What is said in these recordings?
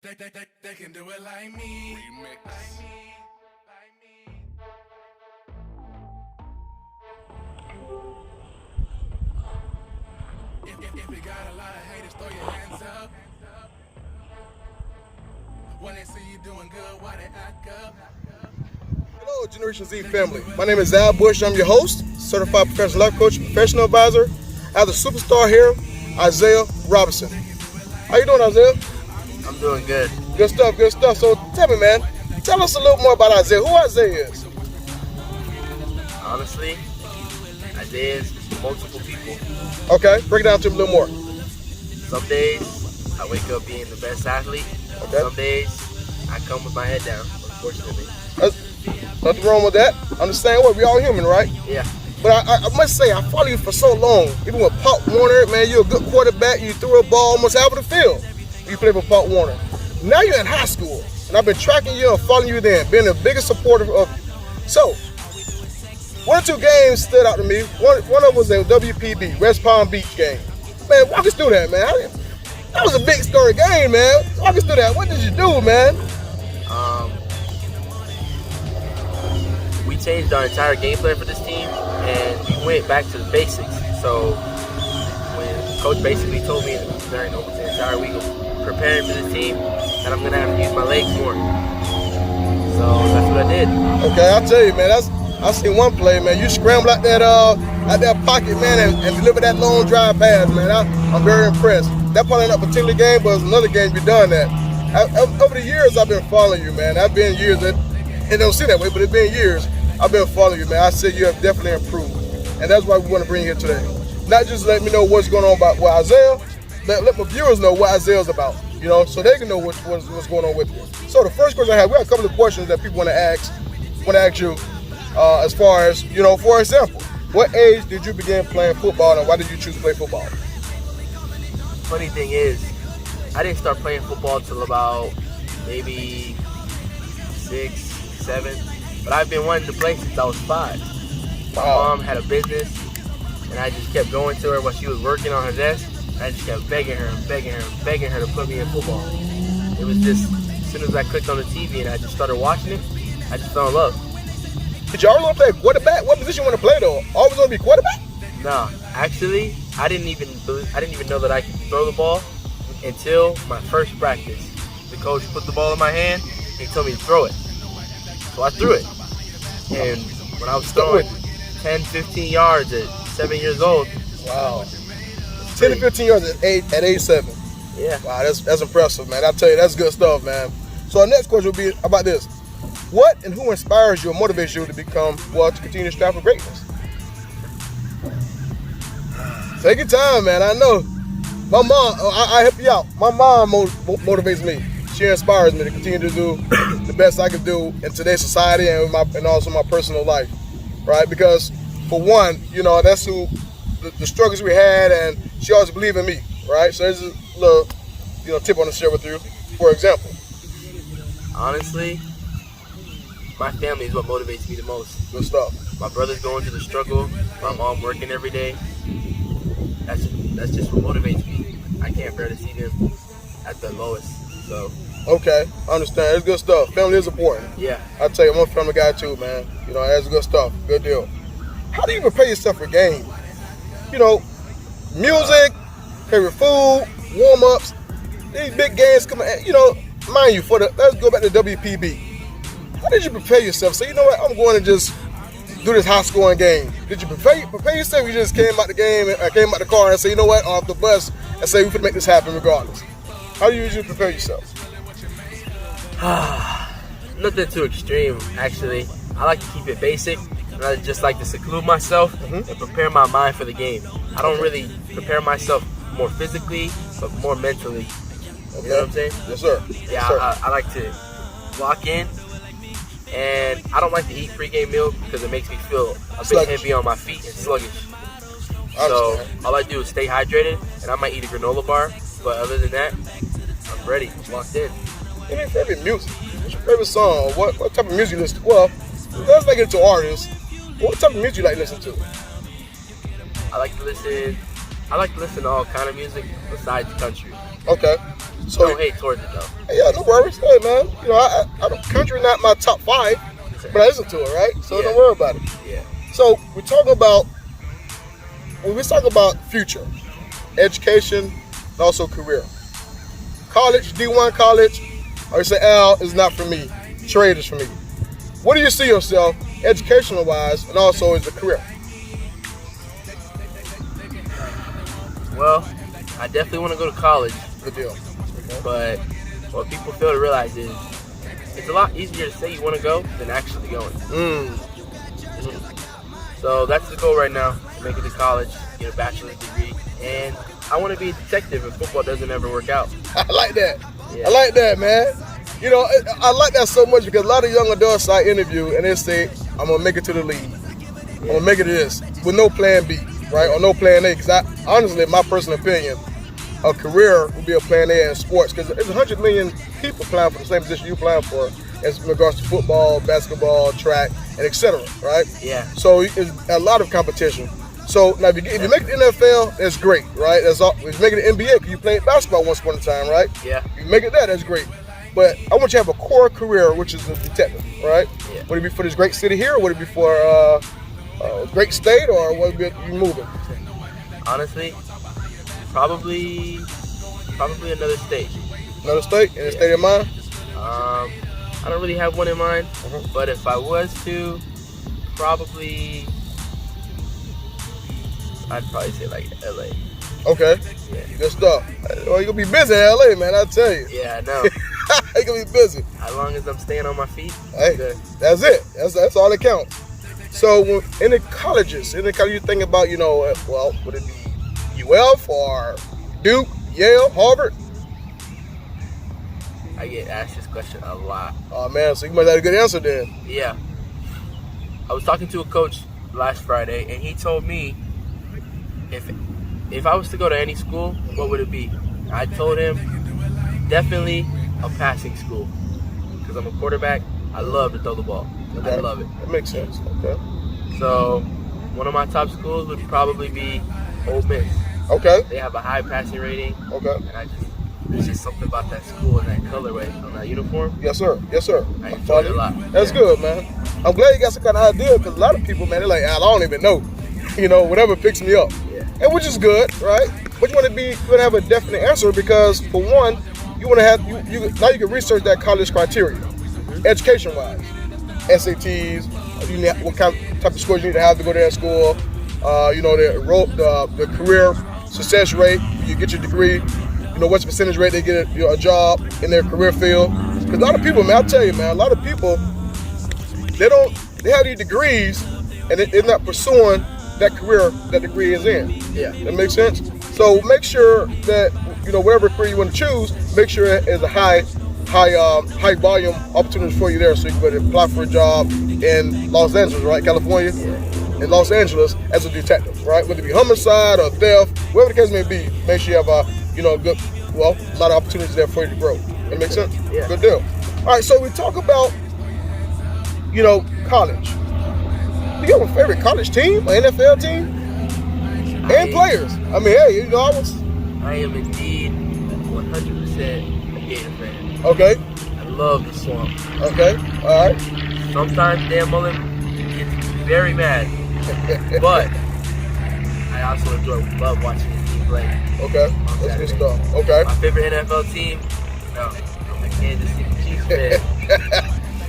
They can do it like me. Remix. Like me. If you got a lot of haters, throw your hands up. When they see you doing good, why they act up? Hello, Generation Z family. My name is Al Bush. I'm your host, certified professional life coach, professional advisor. I have the superstar here, Isaiah Robinson. How you doing, Isaiah? I'm doing good. Good stuff, good stuff. So tell me, man, tell us a little more about Isaiah. Who Isaiah is? Honestly, Isaiah is multiple people. Okay, break it down to me a little more. Some days, I wake up being the best athlete. Okay. Some days, I come with my head down, unfortunately. Nothing wrong with that. I'm the same way. We all human, right? Yeah. But I must say, I follow you for so long. Even with Pop Warner, man, you're a good quarterback. You threw a ball almost half of the field. You played for Pop Warner. Now you're in high school, and I've been tracking you and following you then, being the biggest supporter of you. So, one or two games stood out to me. One of them was the WPB, West Palm Beach game. Man, walk us through that, man. That was a big story game, man. Walk us through that. What did you do, man? We changed our entire game plan for this team, and we went back to the basics. So when Coach basically told me during the entire week of preparing for this team that I'm gonna have to use my legs more. So that's what I did. Okay, I'll tell you, man. I seen one play, man. You scramble out that pocket, man, and deliver that long drive pass, man. I'm very impressed. That probably not a particular game, but it's another game you've done that. Over the years, I've been following you, man. I've been years that it don't seem that way, but it's been years. I've been following you, man. I said you have definitely improved, and that's why we want to bring you here today. Not just let me know what's going on about Isaiah, let my viewers know what Isaiah's about, so they can know what's going on with you. So the first question I have, we have a couple of questions that people want to ask you, as far as, for example, what age did you begin playing football, and why did you choose to play football? Funny thing is, I didn't start playing football till about maybe 6, 7. But I've been wanting to play since I was 5. My mom had a business, and I just kept going to her while she was working on her desk. And I just kept begging her to put me in football. It was just, as soon as I clicked on the TV and I just started watching it, I just fell in love. Did you always want to play quarterback? What position you want to play though? Always want to be quarterback? No, actually, I didn't even know that I could throw the ball until my first practice. The coach put the ball in my hand and he told me to throw it. So I threw it. And when I was throwing 10, 15 yards at 7 years old. Wow. 10 to 15 yards at age 7. Yeah. Wow, that's impressive, man. I tell you, that's good stuff, man. So our next question will be about this. What and who inspires you or motivates you to continue to strive for greatness? Take your time, man. I know. My mom, I help you out. My mom motivates me. She inspires me to continue to do the best I can do in today's society and also my personal life, right? Because for one, that's who the struggles we had, and she always believed in me, right? So there's a little, tip I want to share with you. For example, honestly, my family is what motivates me the most. Good stuff. My brother's going through the struggle. My mom working every day. That's just what motivates me. I can't bear to see them at the lowest. So. Okay, I understand. It's good stuff. Family is important. Yeah. I tell you, I'm a family guy too, man. That's good stuff. Good deal. How do you prepare yourself for games? Music, favorite food, warm-ups, these big games coming. Mind you, let's go back to WPB. How did you prepare yourself? So I'm going to just do this high-scoring game. Did you prepare yourself? You just came out the car and say, off the bus and say we can make this happen regardless. How do you usually prepare yourself? Nothing too extreme, actually. I like to keep it basic, and I just like to seclude myself and prepare my mind for the game. I don't really prepare myself more physically, but more mentally. Okay. You know what I'm saying? Yes, sir. Yeah, yes, sir. I like to lock in, and I don't like to eat pre-game meal because it makes me feel a bit heavy on my feet and sluggish. So all I do is stay hydrated, and I might eat a granola bar, but other than that, I'm ready, locked in. What's your favorite music? What's your favorite song? What type of music you listen to? Well, let's make it to artists. What type of music you like to listen to? I like to listen to all kind of music besides country. Okay. So Don't hate towards it though. yeah, no worries. Hey man, you know, I don't, country not my top 5, but I listen to it, right? So Yeah. don't worry about it. Yeah. So we're talking about when we talk about future, education, and also career. College, D1 college, or you say, Al, is not for me. Trade is for me. What do you see yourself educational wise and also as a career? Well, I definitely want to go to college, Good deal. Okay. but what people fail to realize is it's a lot easier to say you want to go than actually going. So that's the goal right now, to make it to college, get a bachelor's degree, and I want to be a detective if football doesn't ever work out. I like that. Yeah. I like that, man. You know, I like that so much because a lot of young adults I interview and they say, I'm going to make it to the league. I'm going to make it to this with no plan B, right? Or no plan A. Because honestly, in my personal opinion, a career would be a plan A in sports because there's 100 million people applying for the same position you're applying for as regards to football, basketball, track, and etc. Right? Yeah. So it's a lot of competition. So now, if you make the NFL, that's great, right? That's all. If you make it the NBA, because you played basketball once upon a time, right? Yeah. If you make it that's great. But I want you to have a core career, which is a detective, right? Yeah. Would it be for this great city here? Would it be for a great state, or would it be you moving? Honestly, probably another state. Another state? In a state of mind? I don't really have one in mind, but if I was to, I'd probably say like LA. Okay. Yeah. Good stuff. Well, you're going to be busy in LA, man, I tell you. Yeah, I know. You're going to be busy. As long as I'm staying on my feet, Hey, good. that's it. That's all that counts. So in the colleges, you think about, well, would it be UF or Duke, Yale, Harvard? I get asked this question a lot. Oh, man, so you must have a good answer then. Yeah. I was talking to a coach last Friday, and he told me if I was to go to any school, what would it be? I told him definitely a passing school because I'm a quarterback. I love to throw the ball. Okay. I love it. That makes sense. Okay. So one of my top schools would probably be Ole Miss. Okay. They have a high passing rating, Okay. and there's just something about that school and that colorway on that uniform. Yes, sir. Yes, sir. I enjoy it a lot. That's Yeah. good, man. I'm glad you got some kind of idea because a lot of people, man, they're like, I don't even know. Whatever picks me up. Yeah. And which is good, right? But you want to have a definite answer because, for one, you want to have now you can research that college criteria, education-wise, SATs, what type of scores you need to have to go to that school, the career success rate, you get your degree, what's the percentage rate they get a job in their career field. Because a lot of people, man, I'll tell you, man, a lot of people, they have these degrees and they're not pursuing that career that degree is in. Yeah. That makes sense? So make sure that, whatever career you want to choose, make sure it is a high volume opportunity for you there so you can go to apply for a job in Los Angeles, right? California? Yeah. In Los Angeles as a detective, right? Whether it be homicide or theft, whatever the case may be, make sure you have a lot of opportunities there for you to grow. That makes sense? Yeah. Good deal. All right, so we talk about, college. Do you have a favorite college team, an NFL team? And players. I mean, hey, I am indeed 100% a Gator fan. Okay, I love the swamp. okay, all right. Sometimes Dan Mullen gets very mad, but I also love watching his team play. Okay, that's good stuff. Okay. My favorite NFL team, I'm a Kansas City Chiefs fan.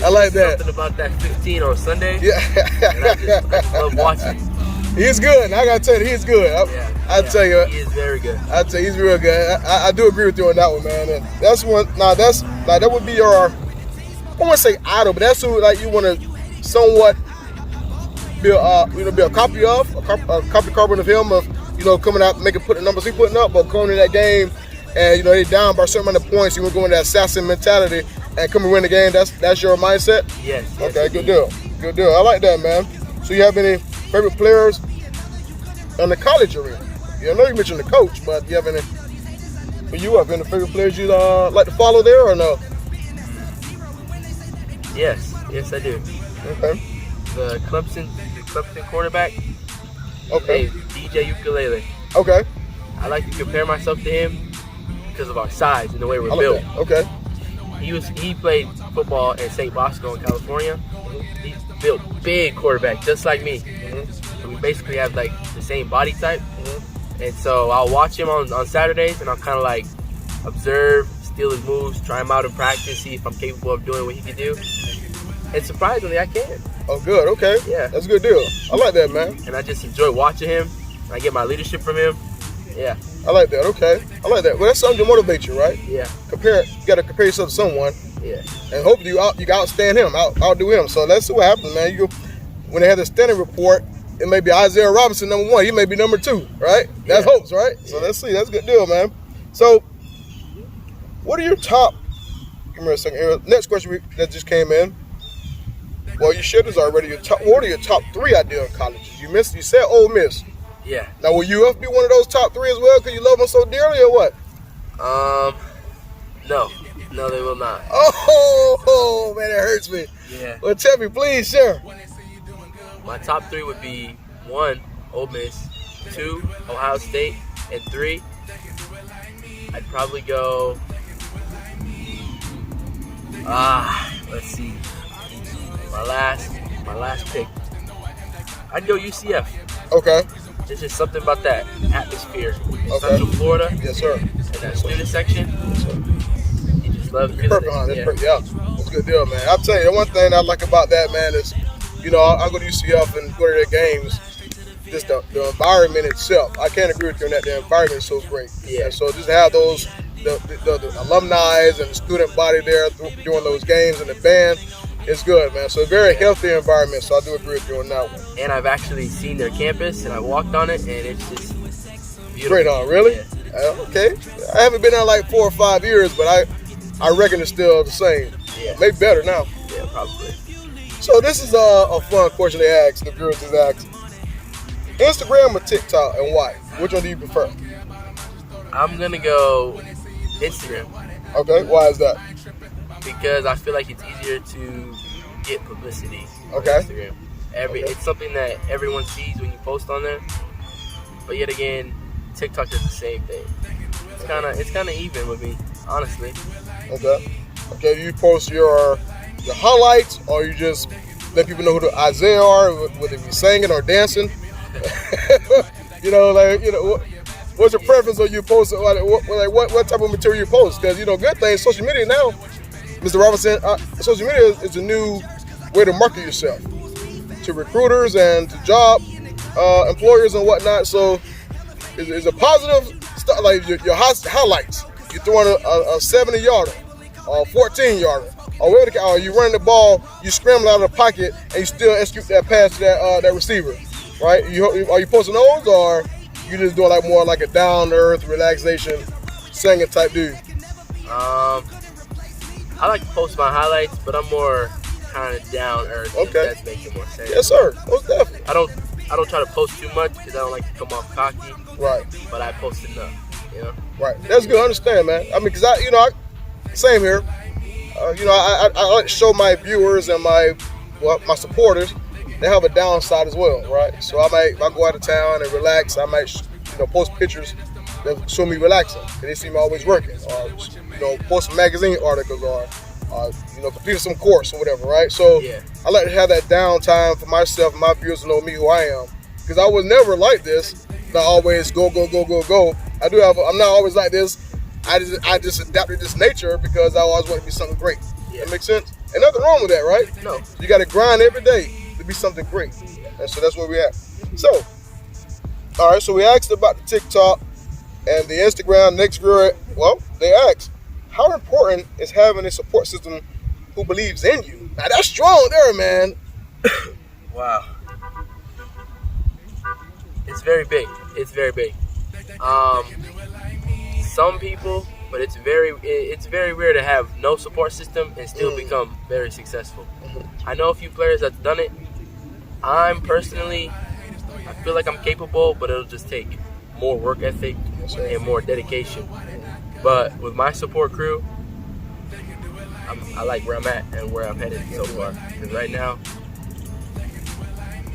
I like that. Something about that 15 on Sunday. Yeah. And I just love watching. He's good. I gotta tell you, he's good. I tell you, he is very good. I'd say he's real good. I do agree with you on that one, man. And that's one. Now that would be your, I won't say idol, but that's who you want to somewhat be a copy of, a copy carbon of him of coming out putting the numbers he putting up, but going in that game and they down by a certain amount of points, you want to go in that assassin mentality and come and win the game. That's your mindset. Yes. Okay, good deal. Good deal. I like that, man. So you have any favorite players in the college arena? I know you mentioned the coach, but do you have any favorite players you like to follow there or no? Yes, I do. Okay. The Clemson quarterback. Okay. Hey, DJ Ukulele. Okay. I like to compare myself to him because of our size and the way we're I like built. that. Okay. He played football in St. Bosco in California. He's built big quarterback, just like me. So we basically have like the same body type. And so I'll watch him on Saturdays, and I'll kind of like observe, steal his moves, try him out in practice, see if I'm capable of doing what he can do. And surprisingly, I can. Oh, good. Okay. Yeah. That's a good deal. I like that, man. And I just enjoy watching him. I get my leadership from him. Yeah. I like that. Okay. I like that. Well, that's something to motivate you, right? Yeah. You got to compare yourself to someone, Yeah. and hopefully you can outstand him, outdo him. So let's see what happens, man. When they have the standing report, it may be Isaiah Robinson number 1. He may be number 2, right? That's hopes, right? So let's see. That's a good deal, man. So, what are your top? Come here a second. Next question that just came in. Well, you shared this already. What are your top 3 ideal colleges? You said Ole Miss. Yeah. Now, will UF be one of those top 3 as well because you love them so dearly, or what? No, they will not. Oh, man, that hurts me. Yeah. Well, tell me, please, sure. My top 3 would be 1, Ole Miss, 2, Ohio State, and 3, I'd probably go. Let's see. My last pick. I'd go UCF. Okay. There's just something about that atmosphere. Okay. Central Florida. Yes, sir. And that student section. Yes, sir. You just love visiting. Perfect, huh? That's Yeah. perfect. Yeah, that's a good deal, man. I'll tell you, the one thing I like about that, man, is, I go to UCF and go to their games. Just the environment itself. I can't agree with you on that. The environment is so great. Yeah. And so just have those the alumni and the student body there during those games and the band. It's good, man. So a very healthy environment. So I do agree with you on that one. And I've actually seen their campus, and I walked on it, and it's just beautiful. Great, huh? Really? Yeah. Okay. I haven't been there like 4 or 5 years, but I reckon it's still the same. Yeah. Maybe better now. Yeah, probably. So this is a fun question they asked. The girls just asked: Instagram or TikTok, and why? Which one do you prefer? I'm gonna go Instagram Okay. Why is that? because I feel like it's easier to get publicity on Okay. Instagram. It's something that everyone sees when you post on there. But yet again, TikTok does the same thing. It's kind of even with me, honestly. Okay. Okay. Do you post your highlights, or you just let people know who the Isaiah are, whether they be singing or dancing? What's your preference? Or you post what type of material you post? Because good thing, social media now, Mr. Robinson, social media is a new way to market yourself to recruiters and to job employers and whatnot. So it's a positive stuff, like your highlights. You're throwing a 70-yarder or 14-yarder, or you running the ball, you scramble out of the pocket, and you still execute that pass to that receiver, right? Are you posting those, or you just doing more like a down-to-earth relaxation singing type dude? I like to post my highlights, but I'm more kind of down earth. Okay. If that's making more sense. Yes, sir. Most definitely. I don't try to post too much because I don't like to come off cocky. Right. But I post enough. Right. That's good. I understand, man. I mean, because same here. I like to show my viewers and my supporters, they have a downside as well, right? So if I go out of town and relax, I might post pictures that show me relaxing, and they see me always working, or post some magazine articles, or complete some course or whatever, right? So I like to have that downtime for myself and my viewers to know me, who I am, because I was never like this. Not always go. I'm not always like this. I just adapted this nature because I always want to be something great. That makes sense? And nothing wrong with that, right? No. You got to grind every day to be something great. And so that's where we're at. So, all right, so we asked about the TikTok and the Instagram. Next viewer, they asked, how important is having a support system who believes in you? Now, that's strong there, man. Wow. It's very big. Some people, but it's very rare to have no support system and still become very successful. I know a few players that's done it. I feel like I'm capable, but it'll just take more work ethic and more dedication. But with my support crew, I like where I'm at and where I'm headed so far. Because right now,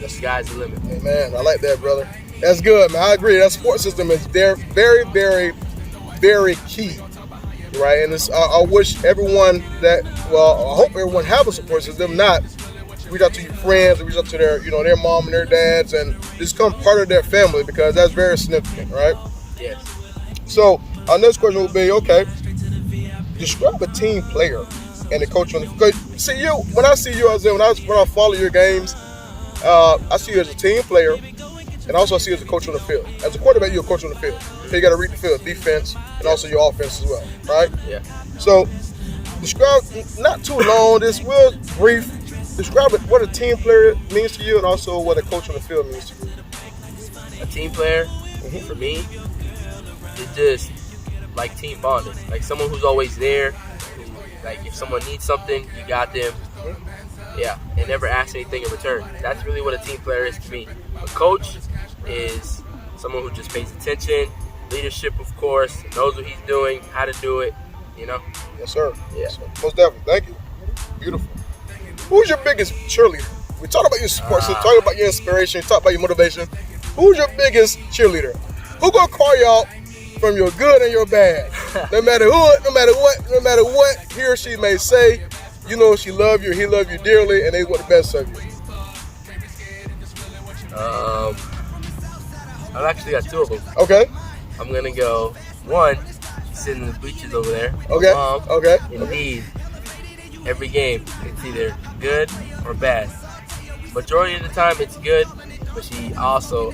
the sky's the limit. Hey, man, I like that, brother. That's good, man. I agree. That support system is there, very, very very key, right? And I wish everyone I hope everyone have a support system. If not, reach out to your friends, reach out to their mom and their dads, and just become part of their family, because that's very significant, right? Yes. So our next question will be, okay, describe a team player and the coach on the. Because see you when I see you, Isaiah, when I follow your games, I see you as a team player, and also I see you as a coach on the field. As a quarterback, you're a coach on the field. So you got to read the field, defense, and also your offense as well, right? Yeah. So describe, not too long, just real brief. Describe what a team player means to you, and also what a coach on the field means to you. A team player, for me, is just like team bonding. Like someone who's always there. Like if someone needs something, you got them. Yeah, and never ask anything in return. That's really what a team player is to me. A coach is someone who just pays attention, leadership, of course, knows what he's doing, how to do it, you know? Yes, sir. Yeah. Yes, sir. Most definitely. Thank you. Beautiful. Who's your biggest cheerleader? We talked about your support, so talk about your inspiration, talk about your motivation. Who's your biggest cheerleader? Who gonna call you out from your good and your bad? No matter what he or she may say, you know she love you, he love you dearly, and they want the best of you. I've actually got two of them. Okay. I'm gonna go one, sitting in the bleachers over there. Okay. Mom, Okay. Indeed. Every game, it's either good or bad. Majority of the time, it's good, but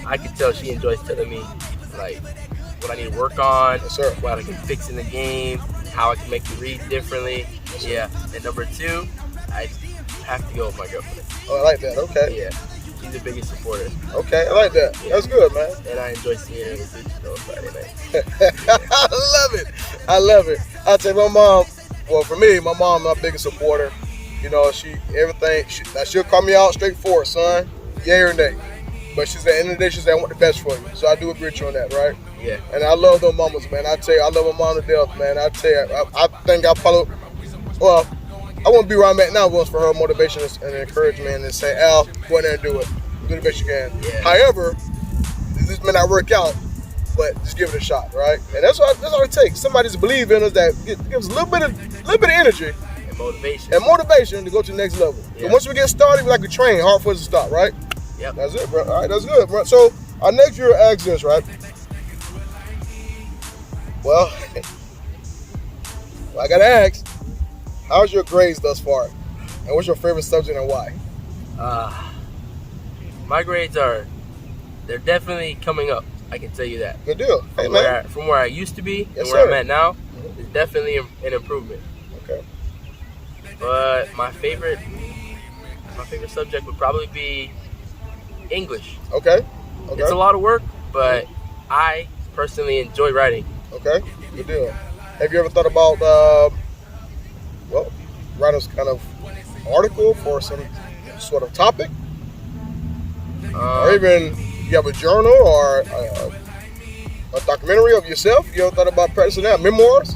I can tell she enjoys telling me, like, what I need to work on, Yes, sir. what I can fix in the game, how I can make you read differently. Yeah. And number two, I have to go with my girlfriend. Oh, I like that. Okay. Yeah. She's the biggest supporter. Okay, I like that. Yeah. That's good, man. And I enjoy seeing her in the bleachers on Friday night. I love it. I tell my mom. Well, for me, my mom, my biggest supporter. You know, she'll call me out straightforward, son. Yay or nay. But she's at the end of the day, she said, I want the best for you. So I do agree with you on that, right? Yeah. And I love those mamas, man. I tell you, I love my mom to death, man. I tell you, I think I probably, well, I won't be where I'm at now once for her motivation and encouragement and say, Al, go in there and do it. Do the best you can. Yeah. However, this may not work out, but just give it a shot, right? And that's all it takes. Somebody to believe in us that gives a little bit of energy And motivation to go to the next level. Yeah. And once we get started, we like a train, hard for us to stop, right? Yep. That's it, bro. All right, that's good, bro. So our next year asks this, right? Well, I gotta ask, how's your grades thus far? And what's your favorite subject and why? My grades they're definitely coming up. I can tell you that. Good deal. Hey, man. From where I used to be Yes, and where sir. I'm at now, it's definitely an improvement. Okay. But my favorite subject would probably be English. Okay. It's a lot of work, but I personally enjoy writing. Okay. Good deal. Have you ever thought about, writing some kind of article for some sort of topic? Or even you have a journal or a documentary of yourself? You ever thought about practicing that? Memoirs?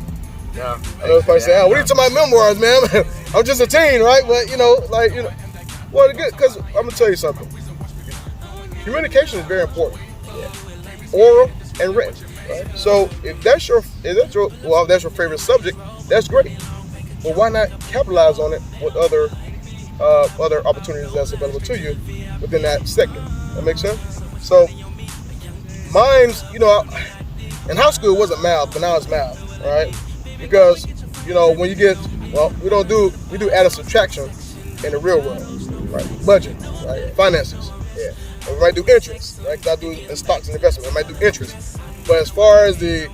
No. I know somebody say, what are you talking about memoirs, man? I'm just a teen, right? But, well, because I'm going to tell you something. Communication is very important. Yeah. Oral and written. Right? So if that's your favorite subject, that's great. But why not capitalize on it with other opportunities that's available to you within that sector? That makes sense? So mine's, in high school it wasn't math, but now it's math, right? Because, when you get, we do add and subtraction in the real world, right? Budget, right? Finances, yeah. And we might do interest, right? I do in stocks and investment, we might do interest. But as far as the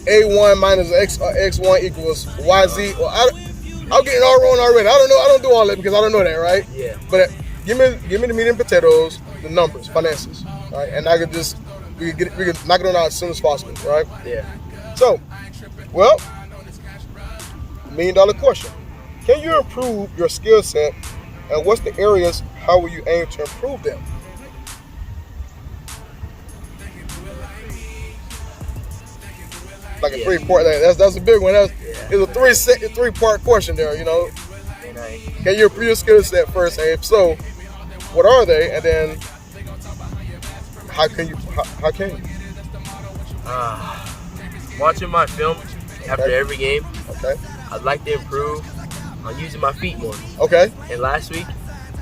A1 minus X1 equals YZ, I'll get it all wrong already. I don't do all that because I don't know that, right? Yeah. But give me the meat and potatoes, the numbers, finances, right? And we can knock it on out as soon as possible, right? Yeah. So, $1 million question. Can you improve your skill set, and what's the areas, how will you aim to improve them? Like a three-part, that's a big one. It's a three-part question there, Can you improve your skill set first, and if so, what are they, and then how can you? watching my film after every game, Okay. I'd like to improve on using my feet more. Okay. And last week,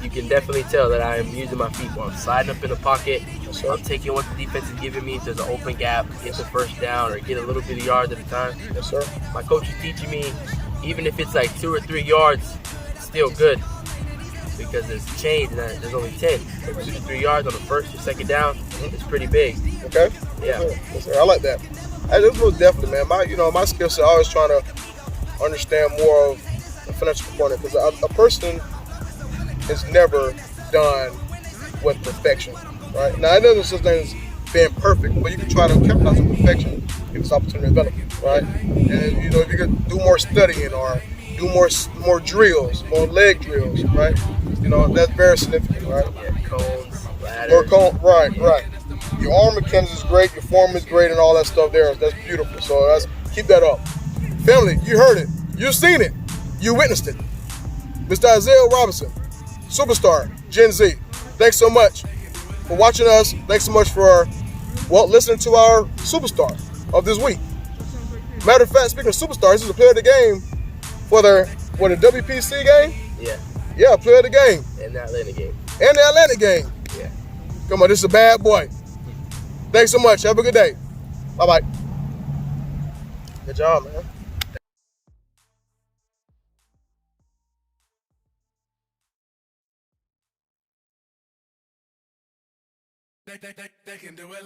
you can definitely tell that I am using my feet more. I'm sliding up in the pocket. Yes, sir. I'm taking what the defense is giving me if there's an open gap, get the first down, or get a little bit of yards at a time. Yes, sir. My coach is teaching me, even if it's like 2 or 3 yards, it's still good because there's change and there's only 10. So 2 to 3 yards on the first or second down is pretty big. Okay. Yeah. Yes, sir. I like that. This was definitely, man. My skill set, I always trying to understand more of the financial component because a person is never done with perfection, right? Now, I know there's such thing as being perfect, but you can try to capitalize on perfection if it's opportunity development, right? And if you could do more studying or do more drills, more leg drills, right? That's very significant, right? Yeah, cones, ladders. More right. Your arm mechanics is great, your form is great, and all that stuff there. That's beautiful. So keep that up. Family, you heard it. You seen it. You witnessed it. Mr. Isaiah Robinson, superstar, Gen Z. Thanks so much for watching us. Thanks so much for, listening to our superstar of this week. Matter of fact, speaking of superstars, this is a player of the game for the WPC game? Yeah, Yeah, player of the game. and the Atlanta game. And the Atlanta game. Yeah. Come on, this is a bad boy. Thanks so much. Have a good day. Bye-bye. Good job, man. They can do it like